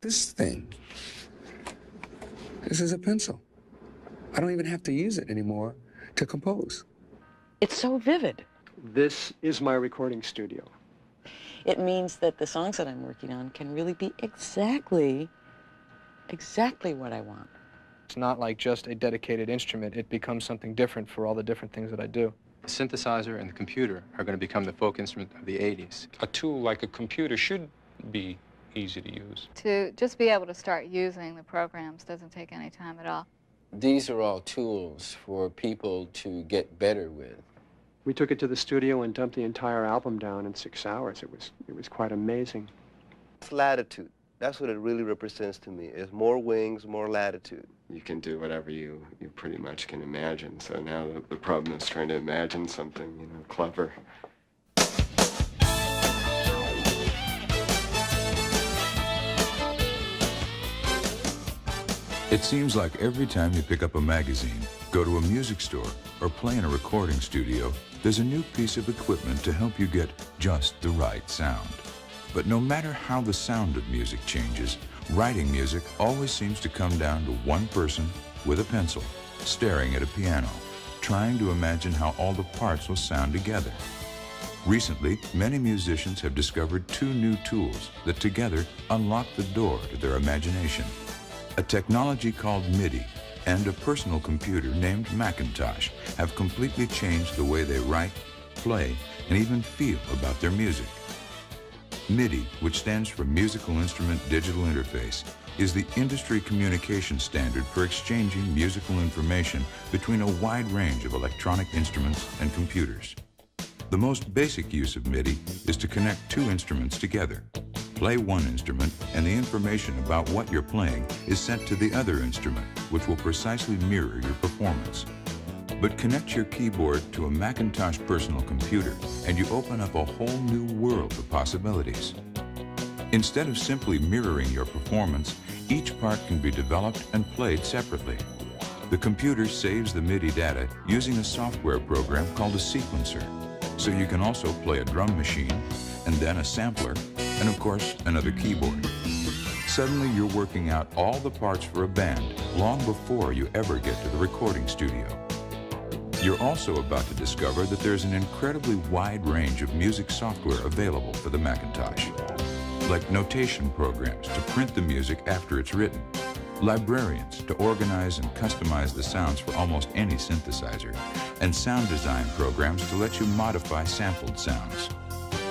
This thing, this is a pencil. I don't even have to use it anymore to compose. It's so vivid. This is my recording studio. It means that the songs that I'm working on can really be exactly what I want. It's not like just a dedicated instrument. It becomes something different for all the different things that I do. The synthesizer and the computer are going to become the folk instrument of the 80s. A tool like a computer should be easy to use. To just be able to start using the programs doesn't take any time at all. These are all tools for people to get better with. We took it to the studio and dumped the entire album down in 6 hours. It was quite amazing. It's latitude. That's what it really represents to me, is more wings, more latitude. You can do whatever you pretty much can imagine. So now the problem is trying to imagine something, you know, clever. It seems like every time you pick up a magazine, go to a music store, or play in a recording studio, there's a new piece of equipment to help you get just the right sound. But no matter how the sound of music changes, writing music always seems to come down to one person with a pencil, staring at a piano, trying to imagine how all the parts will sound together. Recently, many musicians have discovered two new tools that together unlock the door to their imagination. A technology called Midi and a personal computer named Macintosh have completely changed the way they write, play, and even feel about their music. Midi, which stands for Musical Instrument Digital Interface, is the industry communication standard for exchanging musical information between a wide range of electronic instruments and computers. The most basic use of Midi is to connect two instruments together. Play one instrument, and the information about what you're playing is sent to the other instrument, which will precisely mirror your performance. But connect your keyboard to a Macintosh personal computer, and you open up a whole new world of possibilities. Instead of simply mirroring your performance, each part can be developed and played separately. The computer saves the MIDI data using a software program called a sequencer, so you can also play a drum machine, and then a sampler, and of course, another keyboard. Suddenly, you're working out all the parts for a band long before you ever get to the recording studio. You're also about to discover that there's an incredibly wide range of music software available for the Macintosh, like notation programs to print the music after it's written, librarians to organize and customize the sounds for almost any synthesizer, and sound design programs to let you modify sampled sounds.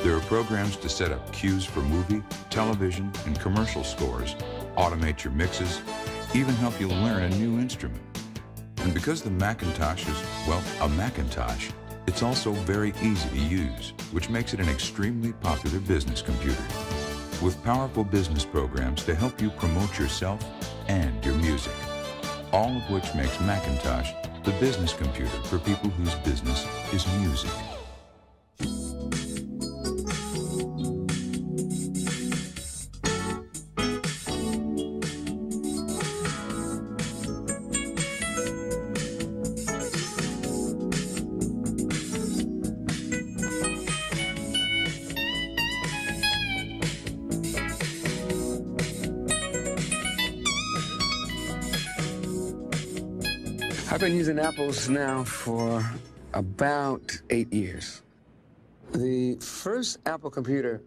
There are programs to set up cues for movie, television, and commercial scores, automate your mixes, even help you learn a new instrument. And because the Macintosh is, well, a Macintosh, it's also very easy to use, which makes it an extremely popular business computer, with powerful business programs to help you promote yourself and your music, all of which makes Macintosh the business computer for people whose business is music. I've been using Apples now for about 8 years. The first Apple computer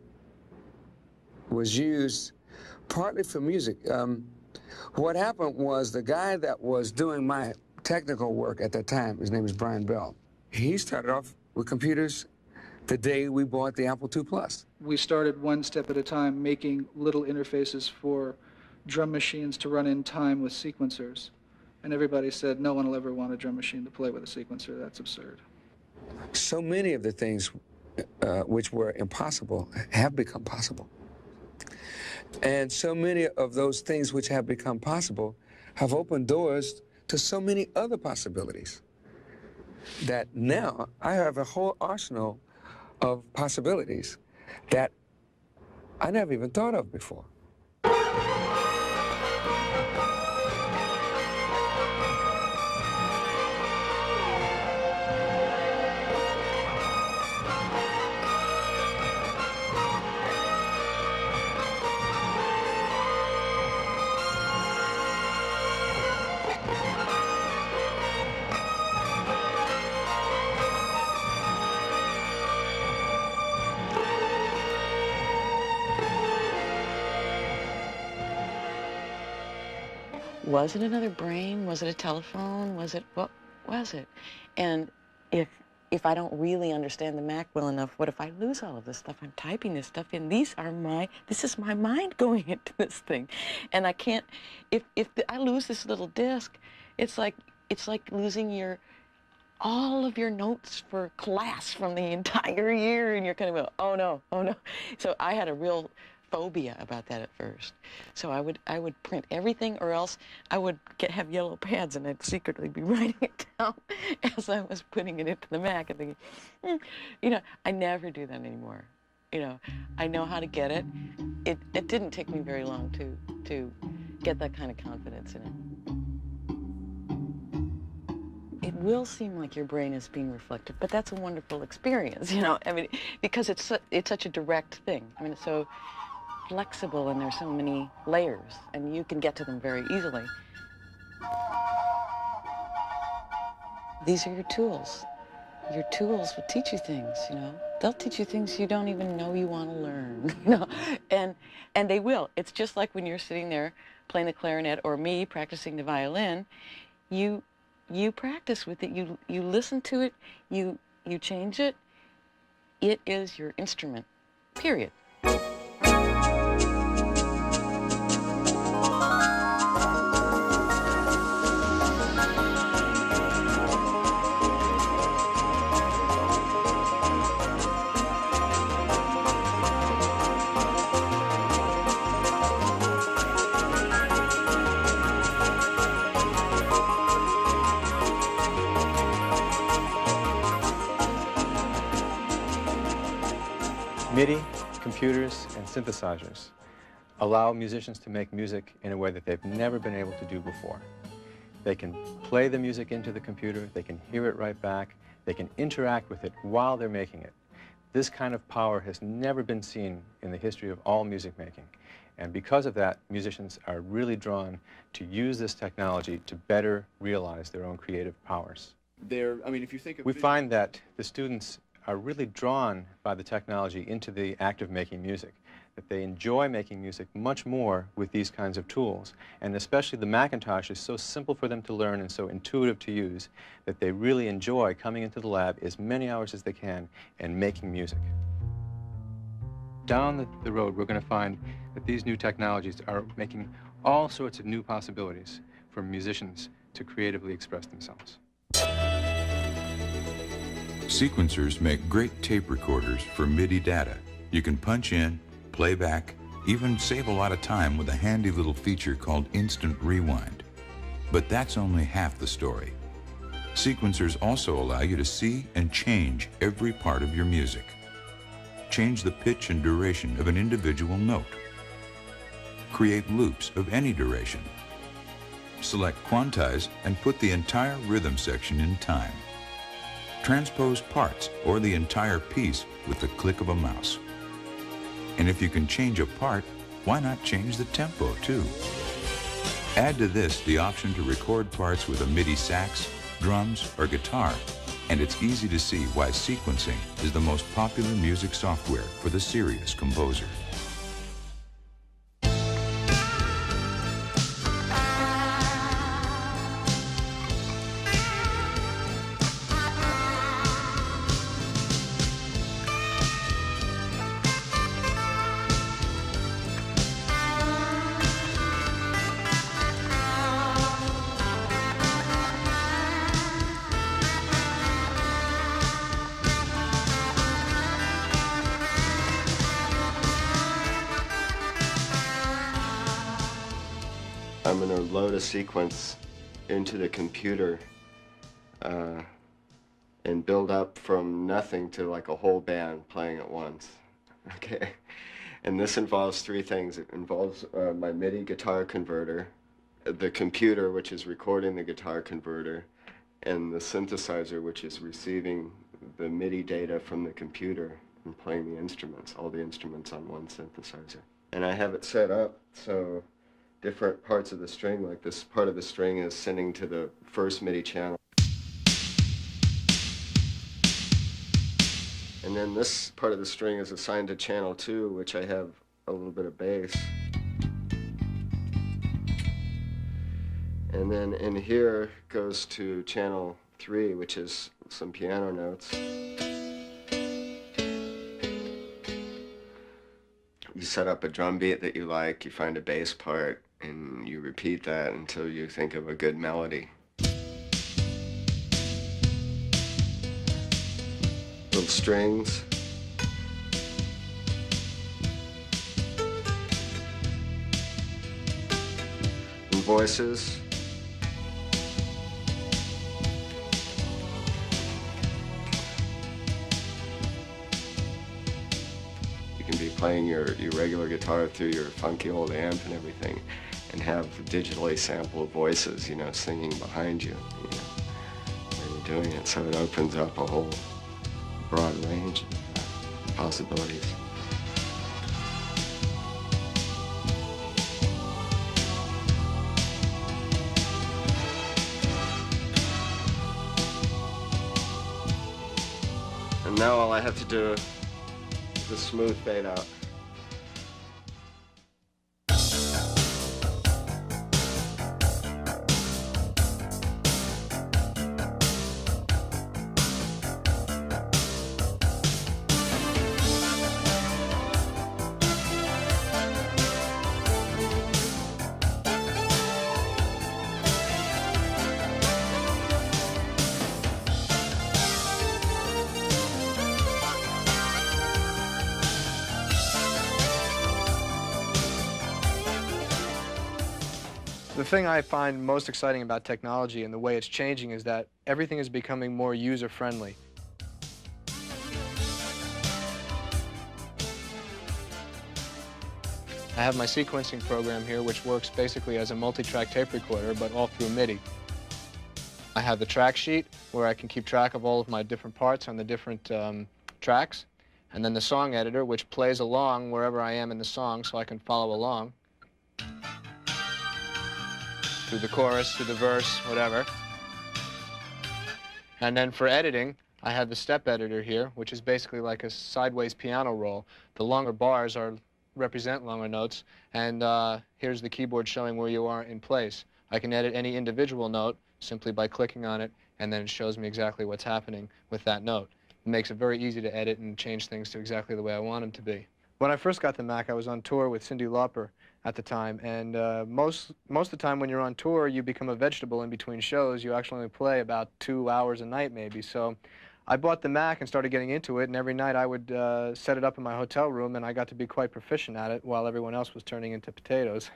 was used partly for music. What happened was the guy that was doing my technical work at that time, his name is Brian Bell, he started off with computers the day we bought the Apple II Plus. We started one step at a time, making little interfaces for drum machines to run in time with sequencers. And everybody said, no one will ever want a drum machine to play with a sequencer. That's absurd. So many of the things which were impossible have become possible. And so many of those things which have become possible have opened doors to so many other possibilities that now I have a whole arsenal of possibilities that I never even thought of before. was it another brain? Was it a telephone? What was it? And if I don't really understand the Mac well enough, what if I lose all of this stuff? I'm typing this stuff in. This is my mind going into this thing. And I can't, if I lose this little disc, it's like losing all of your notes for class from the entire year, and you're kind of, oh no. So I had a real phobia about that at first. So I would print everything, or else I would have yellow pads and I'd secretly be writing it down as I was putting it into the Mac and thinking, I never do that anymore. I know how to get it. It didn't take me very long to get that kind of confidence in it. It will seem like your brain is being reflected, but that's a wonderful experience, because it's such a direct thing. It's so flexible and there's so many layers, and you can get to them very easily. These are your tools. Your tools will teach you things, They'll teach you things you don't even know you want to learn, And they will. It's just like when you're sitting there playing the clarinet, or me practicing the violin, you practice with it, you listen to it, you change it. It is your instrument, period. MIDI, computers, and synthesizers allow musicians to make music in a way that they've never been able to do before. They can play the music into the computer, they can hear it right back, they can interact with it while they're making it. This kind of power has never been seen in the history of all music making. And because of that, musicians are really drawn to use this technology to better realize their own creative powers. If you think of We find that the students are really drawn by the technology into the act of making music, that they enjoy making music much more with these kinds of tools. And especially the Macintosh is so simple for them to learn and so intuitive to use that they really enjoy coming into the lab as many hours as they can and making music. Down the road, we're going to find that these new technologies are making all sorts of new possibilities for musicians to creatively express themselves. Sequencers make great tape recorders for MIDI data. You can punch in, play back, even save a lot of time with a handy little feature called Instant Rewind. But that's only half the story. Sequencers also allow you to see and change every part of your music. Change the pitch and duration of an individual note. Create loops of any duration. Select quantize and put the entire rhythm section in time. Transpose parts or the entire piece with the click of a mouse. And if you can change a part, why not change the tempo too? Add to this the option to record parts with a MIDI sax, drums, or guitar, and it's easy to see why sequencing is the most popular music software for the serious composer. I'm going to load a sequence into the computer and build up from nothing to like a whole band playing at once. Okay, and this involves three things. It involves my MIDI guitar converter, the computer, which is recording the guitar converter, and the synthesizer, which is receiving the MIDI data from the computer and playing the instruments, all the instruments on one synthesizer. And I have it set up so different parts of the string, like this part of the string is sending to the first MIDI channel. And then this part of the string is assigned to channel 2, which I have a little bit of bass. And then in here goes to channel 3, which is some piano notes. You set up a drum beat that you like, you find a bass part, and you repeat that until you think of a good melody. Little strings. And voices. You can be playing your regular guitar through your funky old amp and everything, and have digitally sampled voices, you know, singing behind you, you know, when you're doing it. So it opens up a whole broad range of possibilities. And now all I have to do is a smooth fade out. The thing I find most exciting about technology and the way it's changing is that everything is becoming more user-friendly. I have my sequencing program here, which works basically as a multi-track tape recorder, but all through Midi. I have the track sheet, where I can keep track of all of my different parts on the different tracks, and then the song editor, which plays along wherever I am in the song so I can follow along. Through the chorus, through the verse, whatever. And then for editing, I have the step editor here, which is basically like a sideways piano roll. The longer bars represent longer notes, and here's the keyboard showing where you are in place. I can edit any individual note simply by clicking on it, and then it shows me exactly what's happening with that note. It makes it very easy to edit and change things to exactly the way I want them to be. When I first got the Mac, I was on tour with Cyndi Lauper at the time, and most of the time when you're on tour, you become a vegetable in between shows. You actually only play about 2 hours a night, maybe. So I bought the Mac and started getting into it, and every night I would set it up in my hotel room, and I got to be quite proficient at it while everyone else was turning into potatoes.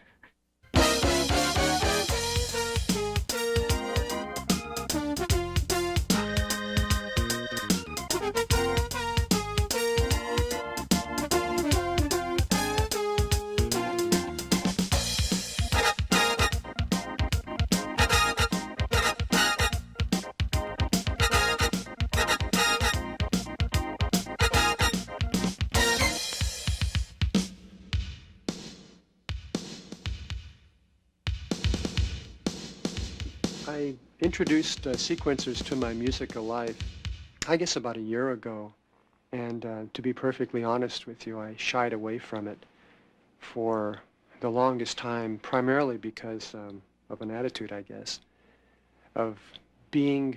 I introduced sequencers to my musical life, I guess about a year ago, and to be perfectly honest with you, I shied away from it for the longest time, primarily because of an attitude, I guess, of being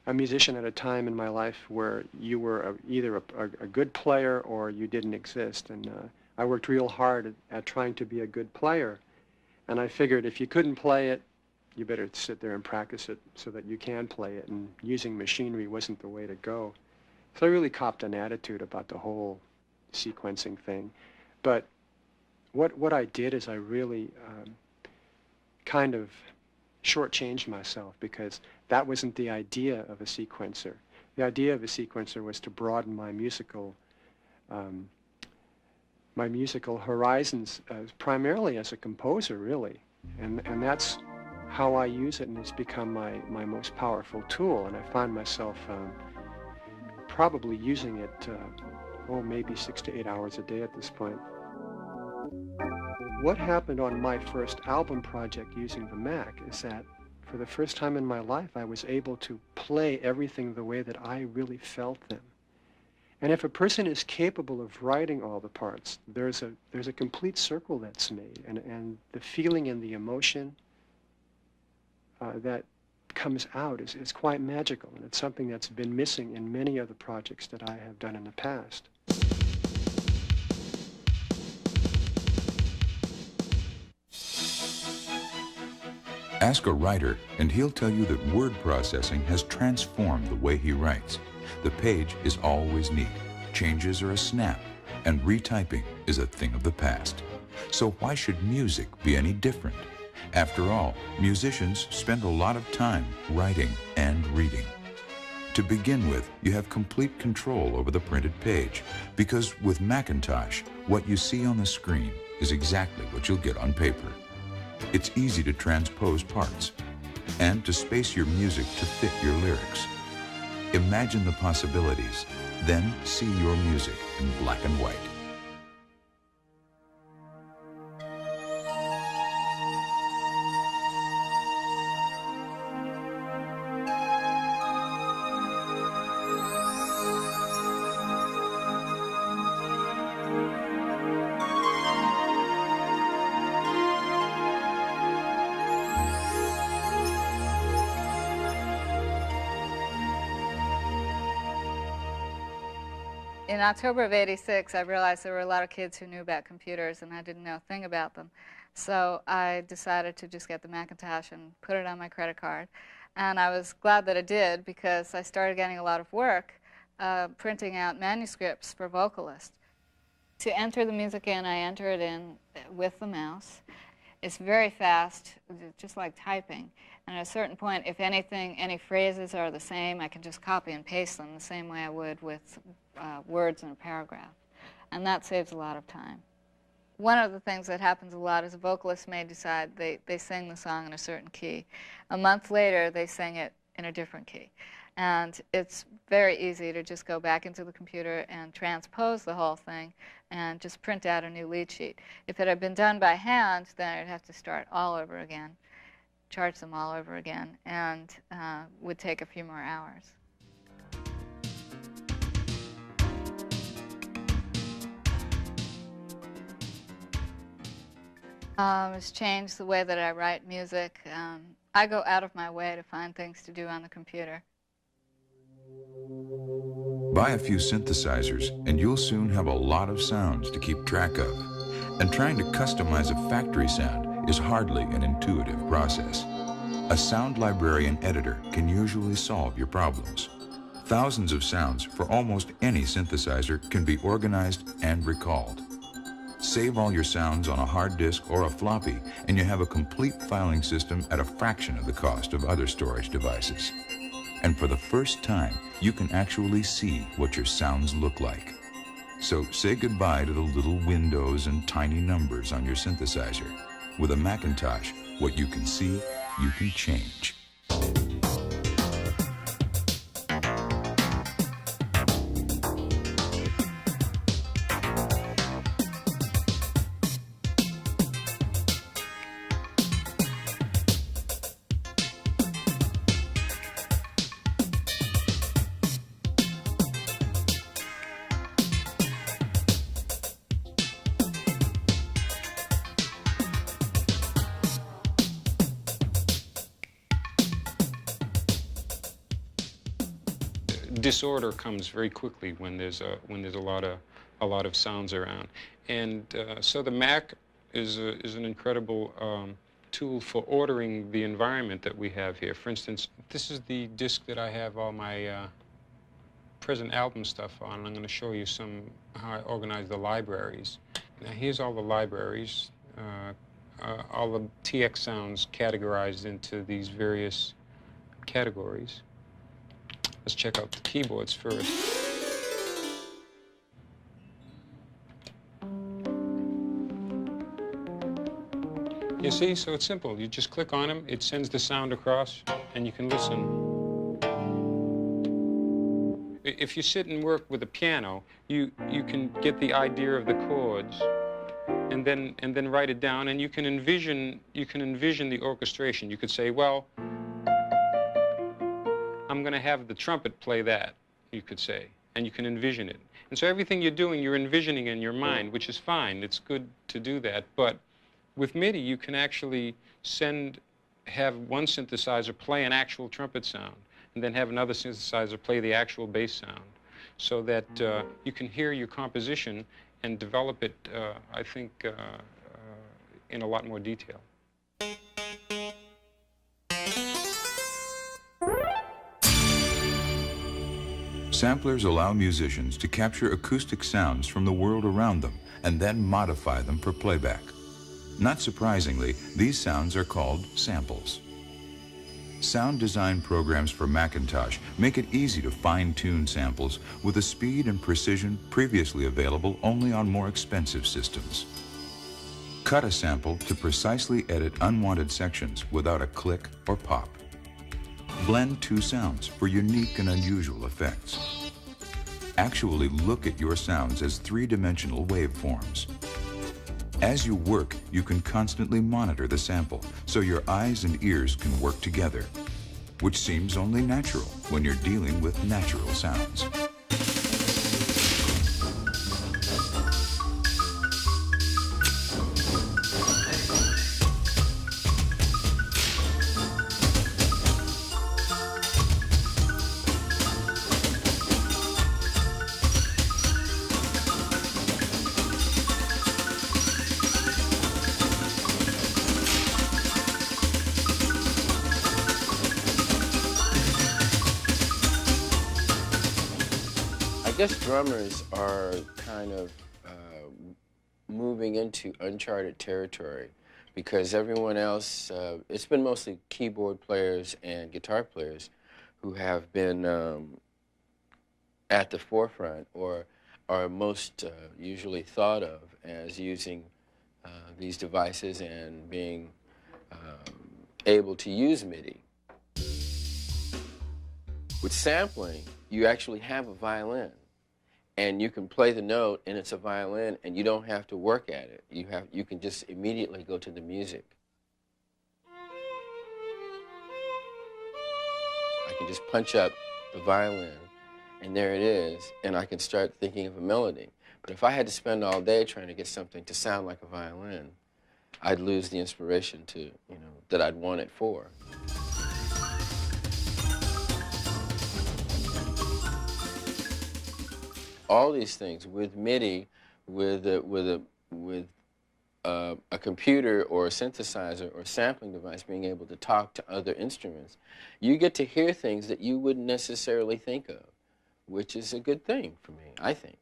a musician at a time in my life where you were either a good player or you didn't exist, and I worked real hard at trying to be a good player, and I figured if you couldn't play it, you better sit there and practice it so that you can play it, and using machinery wasn't the way to go. So I really copped an attitude about the whole sequencing thing. But what I did is I really kind of shortchanged myself, because that wasn't the idea of a sequencer. The idea of a sequencer was to broaden my musical horizons, primarily as a composer, really. And that's how I use it, and it's become my most powerful tool, and I find myself probably using it, maybe 6 to 8 hours a day at this point. What happened on my first album project using the Mac is that for the first time in my life, I was able to play everything the way that I really felt them. And if a person is capable of writing all the parts, there's a complete circle that's made, and the feeling and the emotion that comes out is quite magical, and it's something that's been missing in many of the projects that I have done in the past. Ask a writer, and he'll tell you that word processing has transformed the way he writes. The page is always neat, changes are a snap, and retyping is a thing of the past. So why should music be any different? After all, musicians spend a lot of time writing and reading. To begin with, you have complete control over the printed page, because with Macintosh, what you see on the screen is exactly what you'll get on paper. It's easy to transpose parts and to space your music to fit your lyrics. Imagine the possibilities, then see your music in black and white. In October of '86, I realized there were a lot of kids who knew about computers, and I didn't know a thing about them. So I decided to just get the Macintosh and put it on my credit card. And I was glad that I did, because I started getting a lot of work printing out manuscripts for vocalists. To enter the music in, I enter it in with the mouse. It's very fast, just like typing. And at a certain point, if anything, any phrases are the same, I can just copy and paste them the same way I would with words in a paragraph. And that saves a lot of time. One of the things that happens a lot is a vocalist may decide they sing the song in a certain key. A month later, they sing it in a different key. And it's very easy to just go back into the computer and transpose the whole thing and just print out a new lead sheet. If it had been done by hand, then I'd have to start all over again, charge them all over again, and would take a few more hours. It's changed the way that I write music. I go out of my way to find things to do on the computer. Buy a few synthesizers, and you'll soon have a lot of sounds to keep track of. And trying to customize a factory sound is hardly an intuitive process. A sound librarian editor can usually solve your problems. Thousands of sounds for almost any synthesizer can be organized and recalled. Save all your sounds on a hard disk or a floppy, and you have a complete filing system at a fraction of the cost of other storage devices. And for the first time, you can actually see what your sounds look like. So say goodbye to the little windows and tiny numbers on your synthesizer. With a Macintosh, what you can see, you can change. Disorder comes very quickly when there's a lot of sounds around, and so the Mac is an incredible tool for ordering the environment that we have here. For instance, this is the disc that I have all my present album stuff on. I'm going to show you how I organize the libraries. Now here's all the libraries, all the TX sounds categorized into these various categories. Let's check out the keyboards first. You see, so it's simple. You just click on them, it sends the sound across, and you can listen. If you sit and work with a piano, you can get the idea of the chords, and then write it down, and you can envision the orchestration. You could say, well, I'm going to have the trumpet play that, you could say, and you can envision it. And so everything you're doing, you're envisioning in your mind, which is fine. It's good to do that. But with MIDI, you can actually send have one synthesizer play an actual trumpet sound, and then have another synthesizer play the actual bass sound, so that you can hear your composition and develop it, I think, in a lot more detail. Samplers allow musicians to capture acoustic sounds from the world around them and then modify them for playback. Not surprisingly, these sounds are called samples. Sound design programs for Macintosh make it easy to fine-tune samples with a speed and precision previously available only on more expensive systems. Cut a sample to precisely edit unwanted sections without a click or pop. Blend two sounds for unique and unusual effects. Actually look at your sounds as three-dimensional waveforms. As you work, you can constantly monitor the sample so your eyes and ears can work together, which seems only natural when you're dealing with natural sounds. I guess drummers are kind of moving into uncharted territory because everyone else, it's been mostly keyboard players and guitar players who have been at the forefront or are most usually thought of as using these devices and being able to use Midi. With sampling, you actually have a violin. And you can play the note, and it's a violin, and you don't have to work at it. You can just immediately go to the music. I can just punch up the violin, and there it is, and I can start thinking of a melody. But if I had to spend all day trying to get something to sound like a violin, I'd lose the inspiration to, that I'd want it for. All these things with MIDI, with a computer or a synthesizer or sampling device being able to talk to other instruments, you get to hear things that you wouldn't necessarily think of, which is a good thing for me, I think.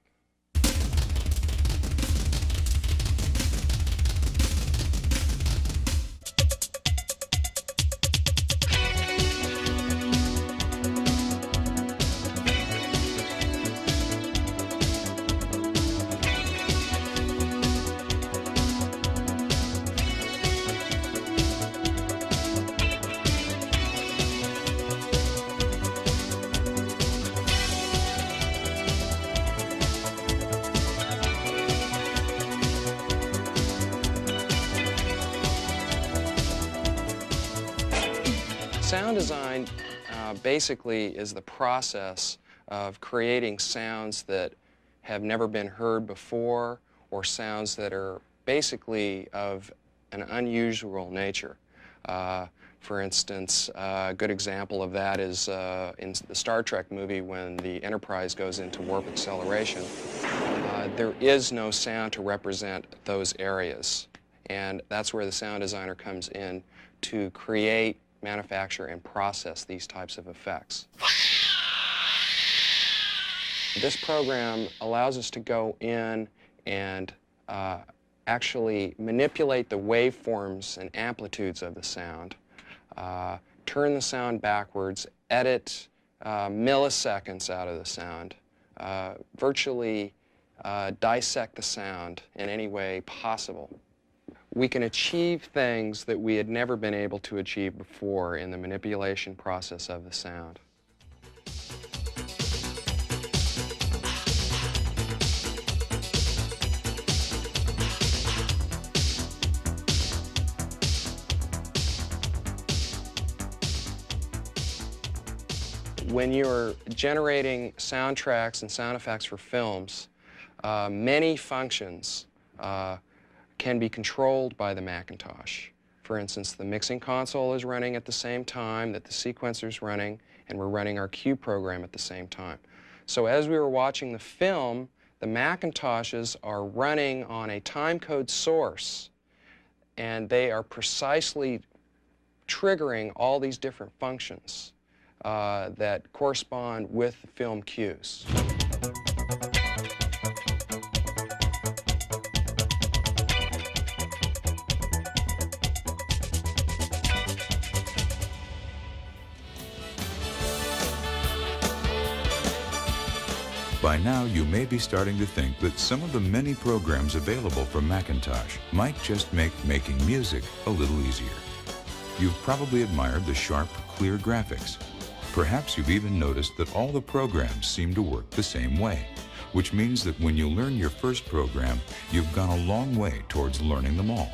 Sound design basically is the process of creating sounds that have never been heard before or sounds that are basically of an unusual nature. For instance, a good example of that is in the Star Trek movie when the Enterprise goes into warp acceleration. There is no sound to represent those areas, and that's where the sound designer comes in to create, manufacture, and process these types of effects. This program allows us to go in and actually manipulate the waveforms and amplitudes of the sound, turn the sound backwards, edit milliseconds out of the sound, virtually dissect the sound in any way possible. We can achieve things that we had never been able to achieve before in the manipulation process of the sound. When you're generating soundtracks and sound effects for films, many functions can be controlled by the Macintosh. For instance, the mixing console is running at the same time that the sequencer's running, and we're running our cue program at the same time. So as we were watching the film, the Macintoshes are running on a timecode source, and they are precisely triggering all these different functions that correspond with the film cues. By now, you may be starting to think that some of the many programs available for Macintosh might just make making music a little easier. You've probably admired the sharp, clear graphics. Perhaps you've even noticed that all the programs seem to work the same way, which means that when you learn your first program, you've gone a long way towards learning them all.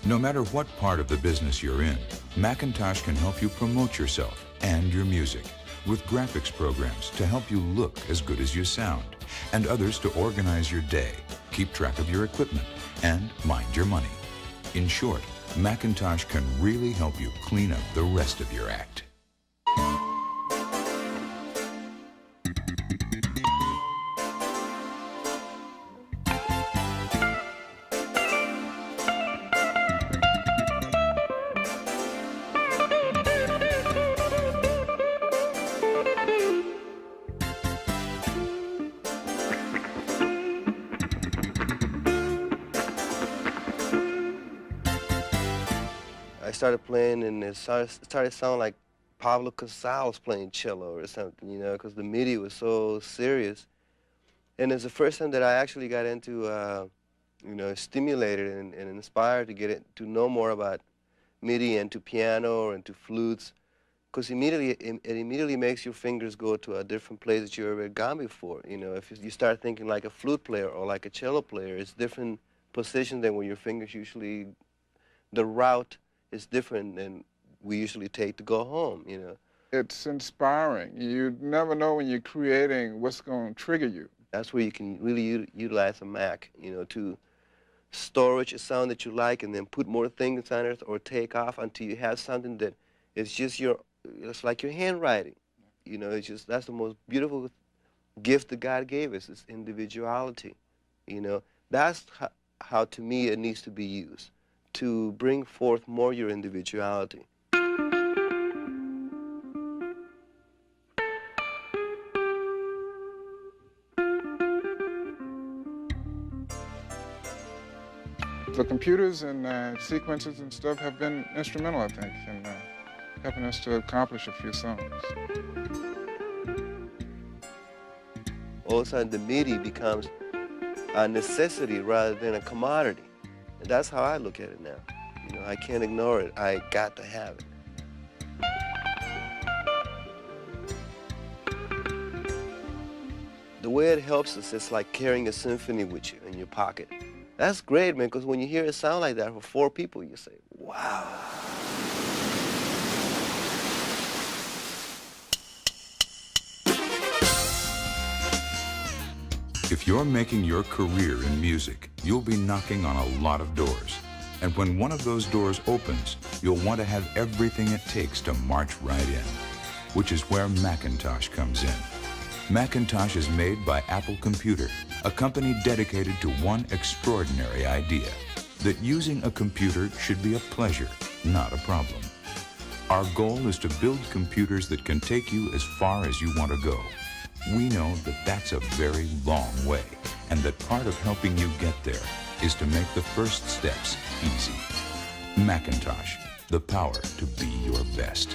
No matter what part of the business you're in, Macintosh can help you promote yourself and your music with graphics programs to help you look as good as you sound, and others to organize your day, keep track of your equipment, and mind your money. In short, Macintosh can really help you clean up the rest of your act. I started playing, and it started sounding like Pablo Casals playing cello or something, you know, because the Midi was so serious. And it's the first time that I actually got into, you know, stimulated and inspired to get it, to know more about Midi and to piano and to flutes, because it immediately makes your fingers go to a different place that you've ever gone before. You know, if you start thinking like a flute player or like a cello player, it's different position than where your fingers usually, the route is different than we usually take to go home, you know. It's inspiring. You never know when you're creating what's going to trigger you. That's where you can really utilize a Mac, you know, to storage a sound that you like and then put more things on it or take off until you have something that is just it's like your handwriting. You know, it's just, that's the most beautiful gift that God gave us, is individuality. You know, that's how to me it needs to be used, to bring forth more your individuality. The computers and sequences and stuff have been instrumental, I think, in helping us to accomplish a few songs. All of a sudden, the Midi becomes a necessity rather than a commodity. And that's how I look at it now. You know, I can't ignore it. I got to have it. The way it helps us, it's like carrying a symphony with you in your pocket. That's great, man, because when you hear it sound like that for 4 people, you say, wow. If you're making your career in music, you'll be knocking on a lot of doors. And when one of those doors opens, you'll want to have everything it takes to march right in, which is where Macintosh comes in. Macintosh is made by Apple Computer, a company dedicated to one extraordinary idea, that using a computer should be a pleasure, not a problem. Our goal is to build computers that can take you as far as you want to go. We know that that's a very long way, and that part of helping you get there is to make the first steps easy. Macintosh, the power to be your best.